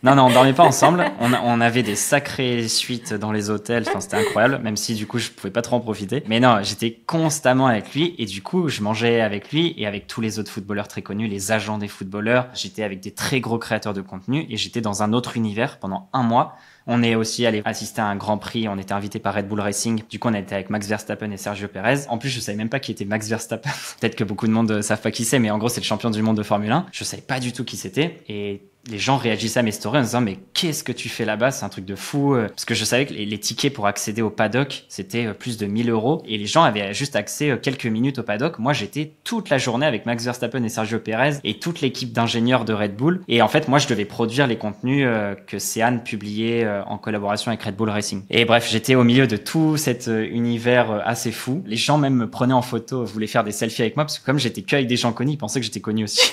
Non, on dormait pas ensemble. On avait des sacrées suites dans les hôtels. Enfin, c'était incroyable, même si du coup, je pouvais pas trop en profiter. Mais non, j'étais constamment avec lui et du coup, je mangeais avec lui et avec tous les autres footballeurs très connus, les agents des footballeurs. J'étais avec des très gros créateurs de contenu et j'étais dans un autre univers pendant 1 mois. On est aussi allé assister à un Grand Prix. On était invité par Red Bull Racing. Du coup, on était avec Max Verstappen et Sergio Perez. En plus, je savais même pas qui était Max Verstappen. Peut-être que beaucoup de monde savent pas qui c'est, mais en gros, c'est le champion du monde de Formule 1. Je savais pas du tout qui c'était et les gens réagissaient à mes stories en disant mais qu'est-ce que tu fais là-bas, c'est un truc de fou, parce que je savais que les tickets pour accéder au paddock c'était plus de 1 000 € et les gens avaient juste accès quelques minutes au paddock. Moi j'étais toute la journée avec Max Verstappen et Sergio Perez et toute l'équipe d'ingénieurs de Red Bull et en fait moi je devais produire les contenus que Sean publiait en collaboration avec Red Bull Racing. Et bref, j'étais au milieu de tout cet univers assez fou. Les gens même me prenaient en photo, voulaient faire des selfies avec moi parce que comme j'étais que avec des gens connus, ils pensaient que j'étais connu aussi.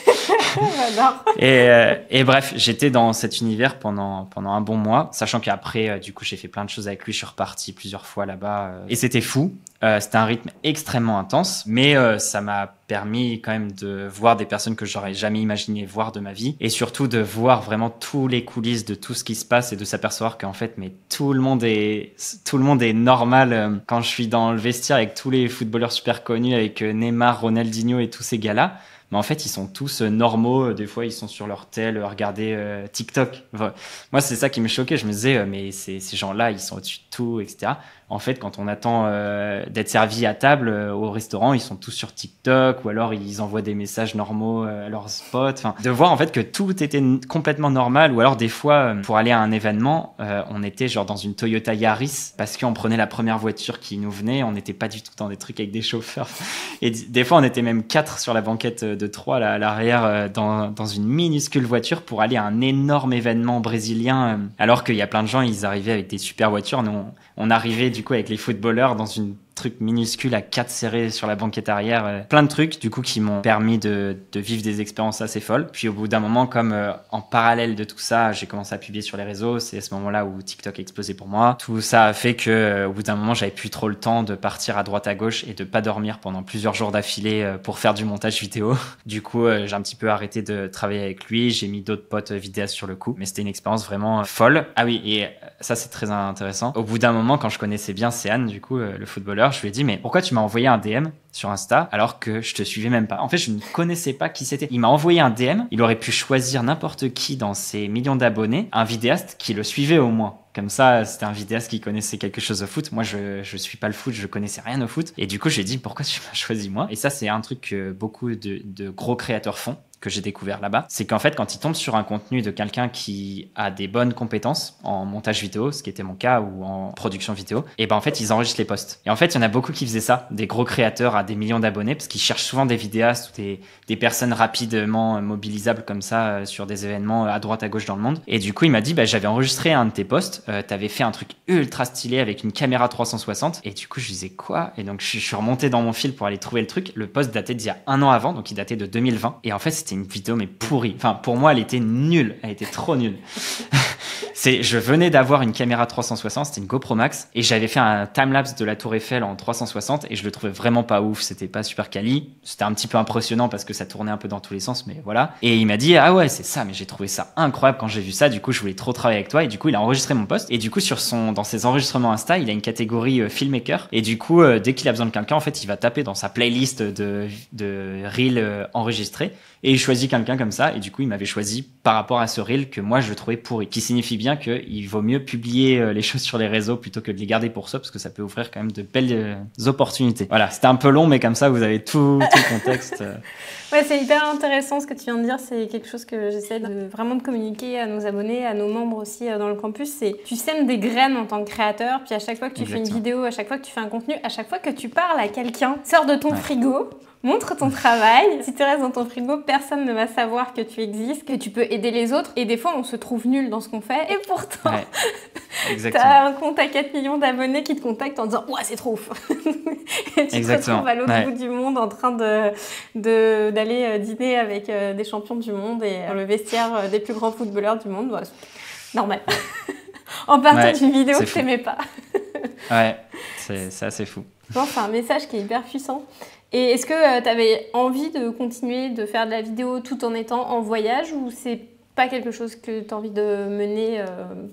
Et bref, j'étais dans cet univers pendant un bon mois, sachant qu'après, du coup, j'ai fait plein de choses avec lui. Je suis reparti plusieurs fois là-bas et c'était fou. C'était un rythme extrêmement intense, mais ça m'a permis quand même de voir des personnes que j'aurais jamais imaginé voir de ma vie et surtout de voir vraiment tous les coulisses de tout ce qui se passe et de s'apercevoir qu'en fait, mais tout le monde est normal quand je suis dans le vestiaire avec tous les footballeurs super connus, avec Neymar, Ronaldinho et tous ces gars-là. Mais en fait, ils sont tous normaux. Des fois, ils sont sur leur tel, regarder TikTok. Enfin, moi, c'est ça qui me choquait. Je me disais, mais ces gens-là, ils sont au-dessus de tout, etc. En fait, quand on attend d'être servi à table au restaurant, ils sont tous sur TikTok ou alors ils envoient des messages normaux à leurs potes. Enfin, de voir en fait que tout était complètement normal. Ou alors des fois, pour aller à un événement, on était genre dans une Toyota Yaris parce qu'on prenait la première voiture qui nous venait. On n'était pas du tout dans des trucs avec des chauffeurs. Et des fois, on était même 4 sur la banquette de 3 là, à l'arrière dans une minuscule voiture pour aller à un énorme événement brésilien. Alors qu'il y a plein de gens, ils arrivaient avec des super voitures. Nous, on arrivait du coup avec les footballeurs dans une truc minuscule à 4 serrés sur la banquette arrière, plein de trucs du coup qui m'ont permis de vivre des expériences assez folles. Puis au bout d'un moment, comme en parallèle de tout ça, j'ai commencé à publier sur les réseaux. C'est à ce moment-là où TikTok a explosé pour moi. Tout ça a fait que au bout d'un moment, j'avais plus trop le temps de partir à droite à gauche et de pas dormir pendant plusieurs jours d'affilée pour faire du montage vidéo. Du coup, j'ai un petit peu arrêté de travailler avec lui. J'ai mis d'autres potes vidéastes sur le coup, mais c'était une expérience vraiment folle. Ah oui, et ça c'est très intéressant. Au bout d'un moment, quand je connaissais bien Sean, du coup, le footballeur, je lui ai dit mais pourquoi tu m'as envoyé un DM sur Insta alors que je te suivais même pas? En fait, je ne connaissais pas qui c'était. Il m'a envoyé un DM, il aurait pu choisir n'importe qui dans ses millions d'abonnés, un vidéaste qui le suivait au moins. Comme ça, c'était un vidéaste qui connaissait quelque chose au foot. Moi, je suis pas le foot, je connaissais rien au foot. Et du coup, j'ai dit pourquoi tu m'as choisi moi? Et ça, c'est un truc que beaucoup de gros créateurs font, que j'ai découvert là-bas, c'est qu'en fait, quand ils tombent sur un contenu de quelqu'un qui a des bonnes compétences en montage vidéo, ce qui était mon cas, ou en production vidéo, et ben en fait, ils enregistrent les posts. Et en fait, il y en a beaucoup qui faisaient ça, des gros créateurs à des millions d'abonnés, parce qu'ils cherchent souvent des vidéastes ou des personnes rapidement mobilisables comme ça sur des événements à droite à gauche dans le monde. Et du coup, il m'a dit, j'avais enregistré un de tes posts, t'avais fait un truc ultra stylé avec une caméra 360. Et du coup, je disais quoi? Et donc, je suis remonté dans mon fil pour aller trouver le truc. Le post datait d'il y a 1 an avant, donc il datait de 2020. Et en fait, c'était une vidéo mais pourrie. Enfin, pour moi, elle était nulle. Elle était trop nulle. Je venais d'avoir une caméra 360, c'était une GoPro Max, et j'avais fait un timelapse de la Tour Eiffel en 360 et je le trouvais vraiment pas ouf, c'était pas super quali. C'était un petit peu impressionnant parce que ça tournait un peu dans tous les sens, mais voilà. Et il m'a dit, ah ouais, c'est ça, mais j'ai trouvé ça incroyable quand j'ai vu ça, du coup je voulais trop travailler avec toi, et du coup il a enregistré mon post, et du coup dans ses enregistrements Insta, il a une catégorie filmmaker, et du coup dès qu'il a besoin de quelqu'un, en fait il va taper dans sa playlist de reels enregistrés, et il choisit quelqu'un comme ça, et du coup il m'avait choisi par rapport à ce reel que moi je le trouvais pourri, qui signifie bien qu'il vaut mieux publier les choses sur les réseaux plutôt que de les garder pour soi, parce que ça peut ouvrir quand même de belles opportunités. Voilà, c'était un peu long, mais comme ça vous avez tout le contexte. Ouais, c'est hyper intéressant ce que tu viens de dire, c'est quelque chose que j'essaie vraiment de communiquer à nos abonnés, à nos membres aussi dans le campus, c'est tu sèmes des graines en tant que créateur, puis à chaque fois que tu fais une vidéo, à chaque fois que tu fais un contenu, à chaque fois que tu parles à quelqu'un, sors de ton frigo, montre ton travail. Si tu restes dans ton frigo, personne ne va savoir que tu existes, que tu peux aider les autres. Et des fois, on se trouve nul dans ce qu'on fait. Et pourtant, t'as un compte à 4 millions d'abonnés qui te contactent en disant « Ouais, c'est trop ouf !» Et tu te retrouves à l'autre bout du monde en train d'aller dîner avec des champions du monde et le vestiaire des plus grands footballeurs du monde. Bah, normal. En partant d'une vidéo que t'aimais pas. Ouais, c'est assez fou. Bon, c'est un message qui est hyper puissant. Et est-ce que tu avais envie de continuer de faire de la vidéo tout en étant en voyage, ou c'est pas quelque chose que tu as envie de mener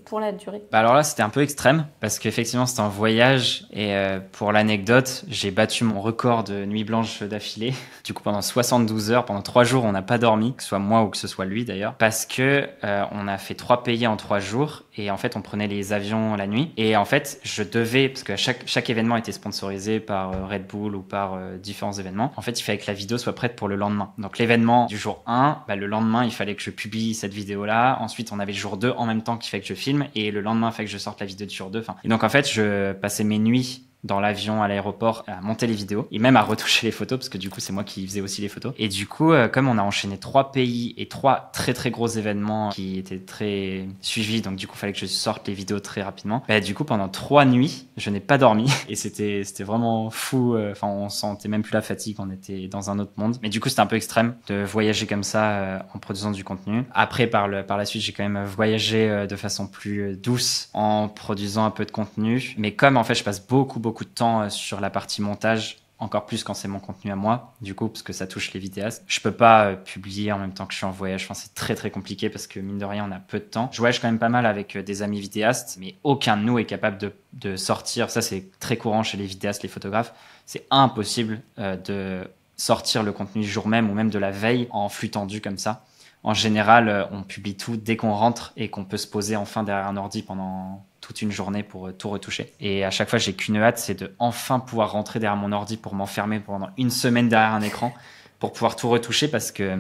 pour la durée? Alors là, c'était un peu extrême parce qu'effectivement, c'était en voyage et pour l'anecdote, j'ai battu mon record de nuit blanche d'affilée. Du coup, pendant 72 heures, pendant 3 jours, on n'a pas dormi, que ce soit moi ou que ce soit lui d'ailleurs, parce que on a fait 3 pays en 3 jours et en fait, on prenait les avions la nuit. Et en fait, je devais, parce que chaque événement était sponsorisé par Red Bull ou par différents événements, en fait, il fallait que la vidéo soit prête pour le lendemain. Donc l'événement du jour 1, le lendemain, il fallait que je publie cette vidéo-là. Ensuite, on avait le jour 2 en même temps qu'il fallait que je filme et le lendemain, il fallait que je sorte la vidéo du jour 2. Et donc, en fait, je passais mes nuits dans l'avion, à l'aéroport, à monter les vidéos et même à retoucher les photos parce que du coup, c'est moi qui faisais aussi les photos. Et du coup, comme on a enchaîné 3 pays et 3 très très gros événements qui étaient très suivis, donc du coup, il fallait que je sorte les vidéos très rapidement. Du coup, pendant 3 nuits, je n'ai pas dormi et c'était vraiment fou. Enfin, on sentait même plus la fatigue, on était dans un autre monde. Mais du coup, c'était un peu extrême de voyager comme ça en produisant du contenu. Après, par la suite, j'ai quand même voyagé de façon plus douce en produisant un peu de contenu. Mais comme en fait, je passe beaucoup de temps sur la partie montage, encore plus quand c'est mon contenu à moi, du coup, parce que ça touche les vidéastes. Je peux pas publier en même temps que je suis en voyage. Enfin, c'est très très compliqué parce que mine de rien, on a peu de temps. Je voyage quand même pas mal avec des amis vidéastes, mais aucun de nous est capable de sortir. Ça, c'est très courant chez les vidéastes, les photographes. C'est impossible de sortir le contenu jour même ou même de la veille en flux tendu comme ça. En général, on publie tout dès qu'on rentre et qu'on peut se poser enfin derrière un ordi pendant toute une journée pour tout retoucher. Et à chaque fois, j'ai qu'une hâte, c'est de enfin pouvoir rentrer derrière mon ordi pour m'enfermer pendant une semaine derrière un écran pour pouvoir tout retoucher parce que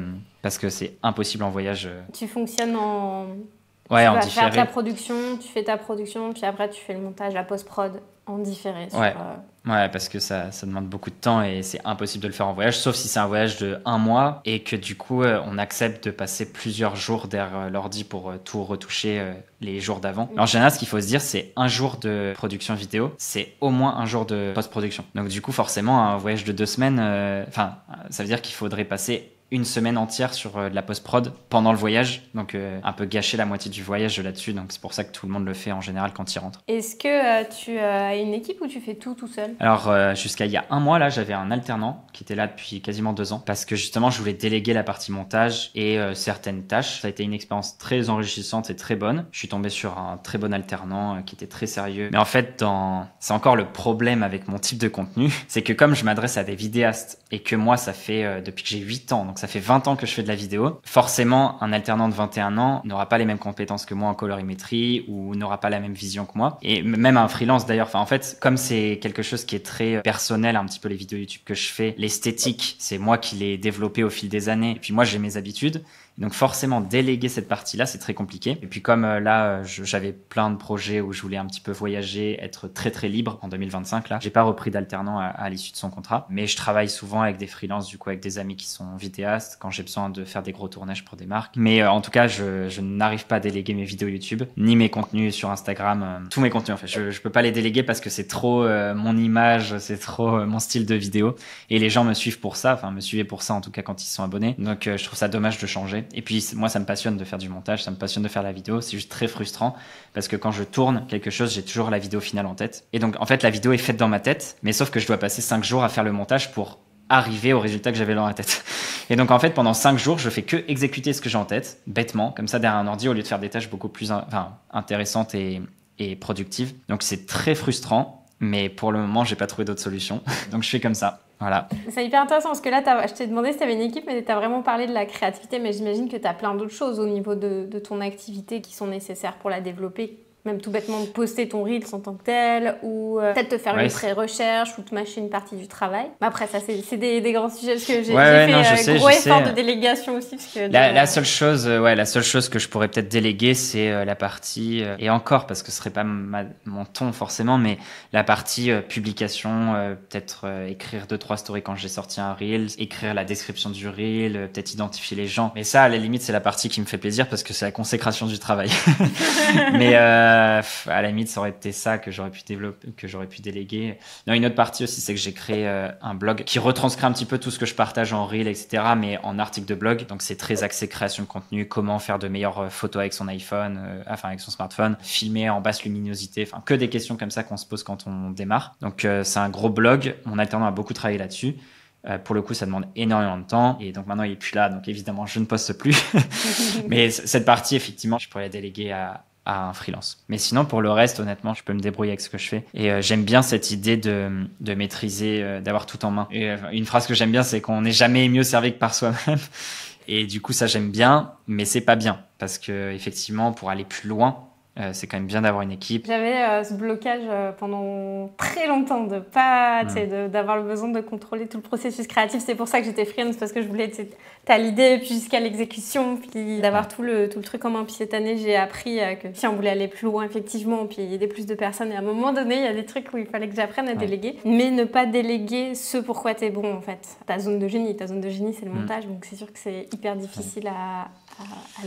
c'est impossible en voyage. Tu fonctionnes en... Ouais, en différé. Tu vas faire ta production, tu fais ta production, puis après tu fais le montage, la post-prod en différé. Ouais, parce que ça demande beaucoup de temps et c'est impossible de le faire en voyage, sauf si c'est un voyage de 1 mois et que du coup, on accepte de passer plusieurs jours derrière l'ordi pour tout retoucher les jours d'avant. Mais en général, ce qu'il faut se dire, c'est 1 jour de production vidéo, c'est au moins 1 jour de post-production. Donc du coup, forcément, un voyage de 2 semaines, ça veut dire qu'il faudrait passer 1 semaine entière sur de la post-prod pendant le voyage, donc un peu gâcher la moitié du voyage là-dessus, donc c'est pour ça que tout le monde le fait en général quand il rentre. Est-ce que tu as une équipe ou tu fais tout seul? Alors jusqu'à il y a 1 mois là, j'avais un alternant qui était là depuis quasiment 2 ans, parce que justement je voulais déléguer la partie montage et certaines tâches. Ça a été une expérience très enrichissante et très bonne. Je suis tombé sur un très bon alternant qui était très sérieux, mais en fait c'est encore le problème avec mon type de contenu, c'est que comme je m'adresse à des vidéastes et que moi ça fait depuis que j'ai 8 ans, donc ça fait 20 ans que je fais de la vidéo. Forcément, un alternant de 21 ans n'aura pas les mêmes compétences que moi en colorimétrie ou n'aura pas la même vision que moi. Et même un freelance d'ailleurs. Enfin, en fait, comme c'est quelque chose qui est très personnel, un petit peu les vidéos YouTube que je fais, l'esthétique, c'est moi qui l'ai développé au fil des années. Et puis moi, j'ai mes habitudes. Donc forcément, déléguer cette partie-là, c'est très compliqué. Et puis comme là, j'avais plein de projets où je voulais un petit peu voyager, être très très libre en 2025, là, j'ai pas repris d'alternant à l'issue de son contrat. Mais je travaille souvent avec des freelances, du coup avec des amis qui sont vidéastes vidéastes quand j'ai besoin de faire des gros tournages pour des marques. Mais en tout cas, je n'arrive pas à déléguer mes vidéos YouTube, ni mes contenus sur Instagram, tous mes contenus en fait. Je peux pas les déléguer parce que c'est trop mon image, c'est trop mon style de vidéo. Et les gens me suivent pour ça, enfin me suivaient pour ça en tout cas quand ils se sont abonnés. Donc je trouve ça dommage de changer. Et puis moi, ça me passionne de faire du montage, ça me passionne de faire la vidéo. C'est juste très frustrant parce que quand je tourne quelque chose, j'ai toujours la vidéo finale en tête. Et donc en fait, la vidéo est faite dans ma tête, mais sauf que je dois passer 5 jours à faire le montage pour arriver au résultat que j'avais dans la tête. Et donc en fait pendant 5 jours je fais que exécuter ce que j'ai en tête bêtement comme ça derrière un ordi au lieu de faire des tâches beaucoup plus intéressantes et productives. Donc c'est très frustrant, mais pour le moment j'ai pas trouvé d'autre solution. Donc je fais comme ça. Voilà. C'est hyper intéressant parce que là, je t'ai demandé si tu avais une équipe, mais tu as vraiment parlé de la créativité, mais j'imagine que tu as plein d'autres choses au niveau de ton activité qui sont nécessaires pour la développer. Même tout bêtement de poster ton Reels en tant que tel, ou peut-être te faire une pré-recherche, ou te mâcher une partie du travail. Mais après, ça, c'est des grands sujets, parce que j'ai fait gros effort de délégation aussi. Parce que, la seule chose que je pourrais peut-être déléguer, c'est la partie, et encore, parce que ce serait pas mon ton forcément, mais la partie publication, peut-être écrire 2-3 stories quand j'ai sorti un Reels, écrire la description du Reel, peut-être identifier les gens. Mais ça, à la limite, c'est la partie qui me fait plaisir, parce que c'est la consécration du travail. Mais à la limite, ça aurait été ça que j'aurais pu développer, que j'aurais pu déléguer. Non, une autre partie aussi, c'est que j'ai créé un blog qui retranscrit un petit peu tout ce que je partage en reel, etc., mais en article de blog. Donc, c'est très axé création de contenu, comment faire de meilleures photos avec son iPhone, avec son smartphone, filmer en basse luminosité, enfin, que des questions comme ça qu'on se pose quand on démarre. Donc, c'est un gros blog. Mon alternant a beaucoup travaillé là-dessus. Pour le coup, ça demande énormément de temps. Et donc maintenant, il est plus là. Donc évidemment, je ne poste plus. Mais cette partie, effectivement, je pourrais la déléguer à un freelance. Mais sinon, pour le reste, honnêtement, je peux me débrouiller avec ce que je fais. Et j'aime bien cette idée de maîtriser, d'avoir tout en main. Et une phrase que j'aime bien, c'est qu'on n'est jamais mieux servi que par soi-même. Et du coup, ça, j'aime bien, mais c'est pas bien. Parce que, effectivement, pour aller plus loin, c'est quand même bien d'avoir une équipe. J'avais ce blocage pendant très longtemps de pas, d'avoir le besoin de contrôler tout le processus créatif. C'est pour ça que j'étais freelance, parce que je voulais, t'as l'idée, puis jusqu'à l'exécution, puis d'avoir tout le truc en main. Puis cette année, j'ai appris que si on voulait aller plus loin, effectivement, puis aider plus de personnes. Et à un moment donné, il y a des trucs où il fallait que j'apprenne à déléguer, mais ne pas déléguer ce pourquoi t'es bon, en fait. Ta zone de génie, c'est le montage, donc c'est sûr que c'est hyper difficile à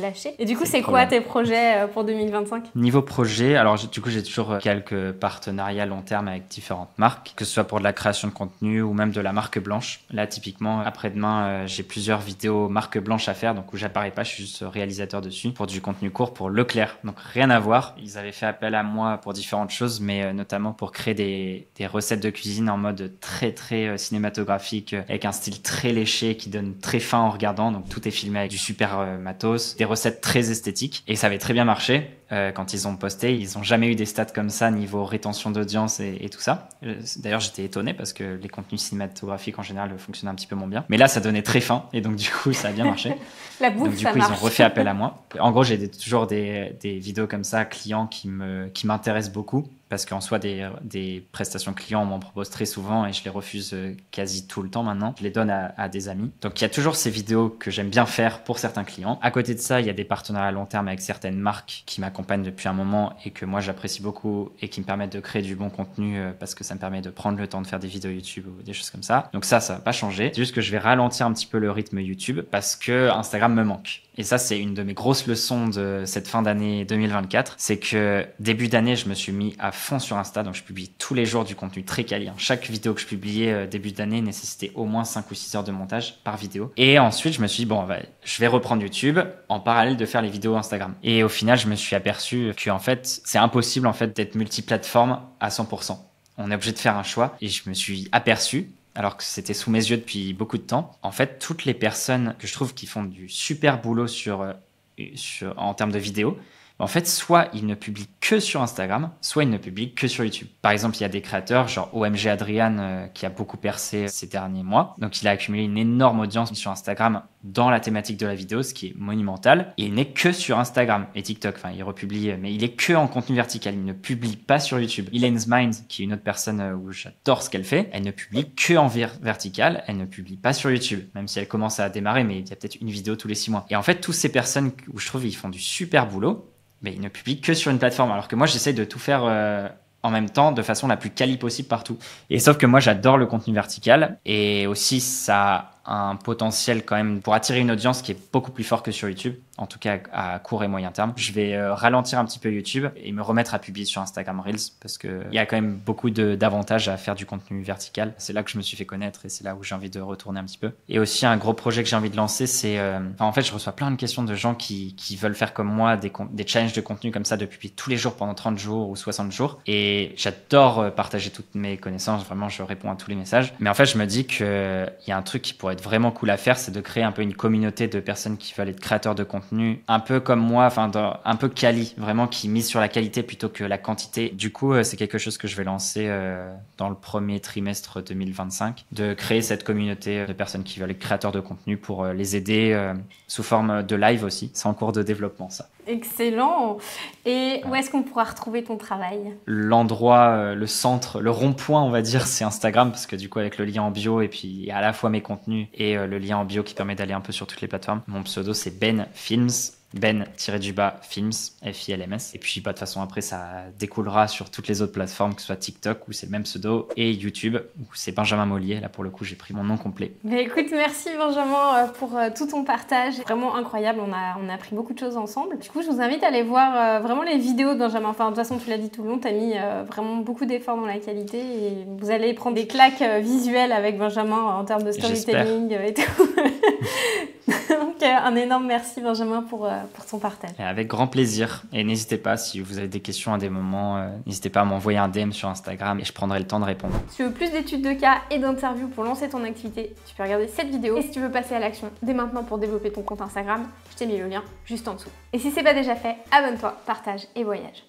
lâcher. Et du coup, c'est quoi tes projets pour 2025 ? Niveau projet, alors du coup, j'ai toujours quelques partenariats long terme avec différentes marques, que ce soit pour de la création de contenu ou même de la marque blanche. Là, typiquement, après-demain, j'ai plusieurs vidéos marque blanche à faire, donc où j'apparais pas, je suis juste réalisateur dessus, pour du contenu court pour Leclerc. Donc rien à voir. Ils avaient fait appel à moi pour différentes choses, mais notamment pour créer des recettes de cuisine en mode très très cinématographique, avec un style très léché qui donne très faim en regardant. Donc tout est filmé avec du super matos, des recettes très esthétiques, et ça avait très bien marché. Quand ils ont posté, ils n'ont jamais eu des stats comme ça niveau rétention d'audience et tout ça. D'ailleurs, j'étais étonné parce que les contenus cinématographiques en général fonctionnaient un petit peu moins bien. Mais là, ça donnait très faim et donc du coup, ça a bien marché. La bouffe, donc du coup, ils ont refait appel à moi. En gros, j'ai toujours des vidéos comme ça, clients qui m'intéressent beaucoup. Parce qu'en soi, des prestations clients, on m'en propose très souvent et je les refuse quasi tout le temps maintenant. Je les donne à des amis. Donc, il y a toujours ces vidéos que j'aime bien faire pour certains clients. À côté de ça, il y a des partenariats à long terme avec certaines marques qui m'accompagnent depuis un moment et que moi, j'apprécie beaucoup et qui me permettent de créer du bon contenu parce que ça me permet de prendre le temps de faire des vidéos YouTube ou des choses comme ça. Donc ça va pas changer. C'est juste que je vais ralentir un petit peu le rythme YouTube parce que Instagram me manque. Et ça, c'est une de mes grosses leçons de cette fin d'année 2024. C'est que début d'année, je me suis mis à fond sur Insta. Donc, je publie tous les jours du contenu très quali. Chaque vidéo que je publiais début d'année nécessitait au moins 5 ou 6 heures de montage par vidéo. Et ensuite, je me suis dit, bon, je vais reprendre YouTube en parallèle de faire les vidéos Instagram. Et au final, je me suis aperçu que, en fait, c'est impossible, en fait, d'être multiplateforme à 100%. On est obligé de faire un choix. Et je me suis aperçu, alors que c'était sous mes yeux depuis beaucoup de temps. En fait, toutes les personnes que je trouve qui font du super boulot en termes de vidéos, en fait, soit ils ne publient que sur Instagram, soit ils ne publient que sur YouTube. Par exemple, il y a des créateurs, genre OMG Adrian, qui a beaucoup percé ces derniers mois. Donc, il a accumulé une énorme audience sur Instagram dans la thématique de la vidéo, ce qui est monumental. Et il n'est que sur Instagram et TikTok. Enfin, il republie, mais il est que en contenu vertical. Il ne publie pas sur YouTube. Elaine's Mind, qui est une autre personne où j'adore ce qu'elle fait, elle ne publie que en vertical. Elle ne publie pas sur YouTube, même si elle commence à démarrer, mais il y a peut-être une vidéo tous les 6 mois. Et en fait, toutes ces personnes où je trouve ils font du super boulot, mais ils ne publient que sur une plateforme. Alors que moi, j'essaie de tout faire en même temps, de façon la plus quali possible partout. Et sauf que moi, j'adore le contenu vertical. Et aussi, ça un potentiel quand même pour attirer une audience qui est beaucoup plus fort que sur YouTube, en tout cas à court et moyen terme. Je vais ralentir un petit peu YouTube et me remettre à publier sur Instagram Reels parce qu'il y a quand même beaucoup d'avantages à faire du contenu vertical. C'est là que je me suis fait connaître et c'est là où j'ai envie de retourner un petit peu. Et aussi un gros projet que j'ai envie de lancer, c'est... en fait, je reçois plein de questions de gens qui veulent faire comme moi des challenges de contenu comme ça depuis tous les jours pendant 30 jours ou 60 jours. Et j'adore partager toutes mes connaissances. Vraiment, je réponds à tous les messages. Mais en fait, je me dis qu'il y a un truc qui pourrait être vraiment cool à faire, c'est de créer un peu une communauté de personnes qui veulent être créateurs de contenu, un peu comme moi, enfin un peu quali, vraiment qui mise sur la qualité plutôt que la quantité. Du coup, c'est quelque chose que je vais lancer dans le premier trimestre 2025, de créer cette communauté de personnes qui veulent être créateurs de contenu pour les aider sous forme de live aussi. C'est en cours de développement, ça. Excellent. Et où est-ce qu'on pourra retrouver ton travail? L'endroit, le centre, le rond-point, on va dire, c'est Instagram, parce que du coup, avec le lien en bio et puis à la fois mes contenus et le lien en bio qui permet d'aller un peu sur toutes les plateformes. Mon pseudo, c'est Ben Films. Ben-Films, F-I-L-M-S. Et puis, de toute façon, après, ça découlera sur toutes les autres plateformes, que ce soit TikTok, où c'est le même pseudo, et YouTube, où c'est Benjamin Mollier. Là, pour le coup, j'ai pris mon nom complet. Mais écoute, merci Benjamin pour tout ton partage. Vraiment incroyable, on a appris beaucoup de choses ensemble. Du coup, je vous invite à aller voir vraiment les vidéos de Benjamin. Enfin, de toute façon, tu l'as dit tout le long, tu as mis vraiment beaucoup d'efforts dans la qualité et vous allez prendre des claques visuelles avec Benjamin en termes de storytelling et tout. Donc, un énorme merci Benjamin pour ton partage. Et avec grand plaisir. Et n'hésitez pas, si vous avez des questions à des moments, n'hésitez pas à m'envoyer un DM sur Instagram et je prendrai le temps de répondre. Si tu veux plus d'études de cas et d'interviews pour lancer ton activité, tu peux regarder cette vidéo. Et si tu veux passer à l'action dès maintenant pour développer ton compte Instagram, je t'ai mis le lien juste en dessous. Et si c'est pas déjà fait, abonne-toi, partage et voyage.